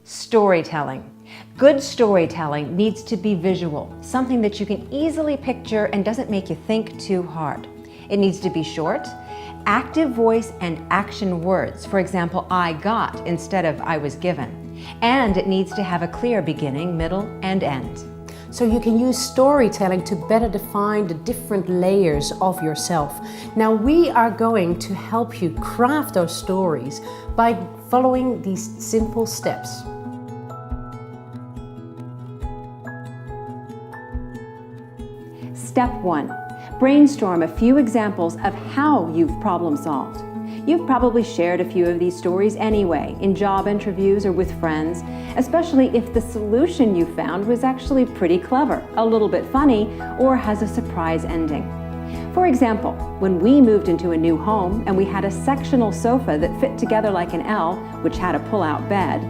Storytelling. Good storytelling needs to be visual, something that you can easily picture and doesn't make you think too hard. It needs to be short, active voice and action words. For example, I got instead of I was given. And it needs to have a clear beginning, middle, and end. So you can use storytelling to better define the different layers of yourself. Now we are going to help you craft those stories by following these simple steps. Step 1. Brainstorm a few examples of how you've problem solved. You've probably shared a few of these stories anyway, in job interviews or with friends, especially if the solution you found was actually pretty clever, a little bit funny, or has a surprise ending. For example, when we moved into a new home and we had a sectional sofa that fit together like an L, which had a pull-out bed,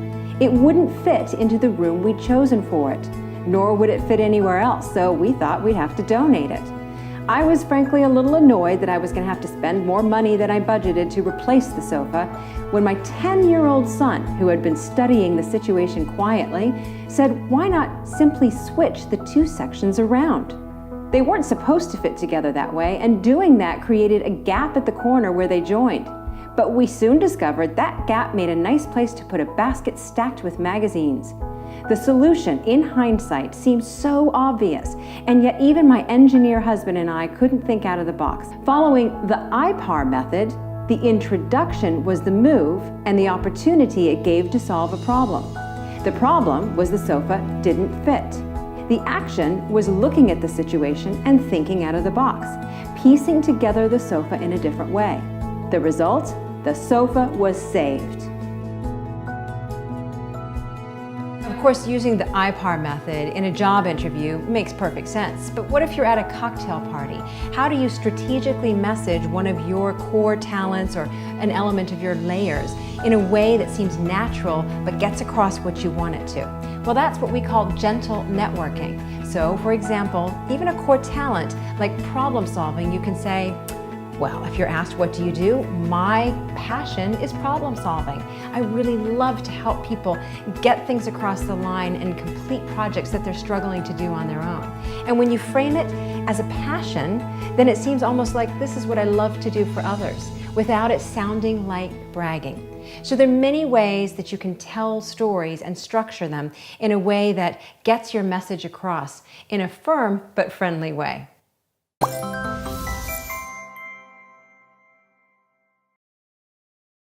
it wouldn't fit into the room we'd chosen for it, nor would it fit anywhere else, so we thought we'd have to donate it. I was frankly a little annoyed that I was going to have to spend more money than I budgeted to replace the sofa when my 10-year-old son, who had been studying the situation quietly, said, why not simply switch the two sections around? They weren't supposed to fit together that way, and doing that created a gap at the corner where they joined. But we soon discovered that gap made a nice place to put a basket stacked with magazines. The solution, in hindsight, seems so obvious, and yet even my engineer husband and I couldn't think out of the box. Following the IPAR method, the introduction was the move and the opportunity it gave to solve a problem. The problem was the sofa didn't fit. The action was looking at the situation and thinking out of the box, piecing together the sofa in a different way. The result? The sofa was saved. Of course, using the IPAR method in a job interview makes perfect sense, but what if you're at a cocktail party? How do you strategically message one of your core talents or an element of your layers in a way that seems natural but gets across what you want it to? Well, that's what we call gentle networking. So, for example, even a core talent like problem solving, you can say, well, if you're asked what do you do, my passion is problem solving. I really love to help people get things across the line and complete projects that they're struggling to do on their own. And when you frame it as a passion, then it seems almost like this is what I love to do for others, without it sounding like bragging. So there are many ways that you can tell stories and structure them in a way that gets your message across in a firm but friendly way.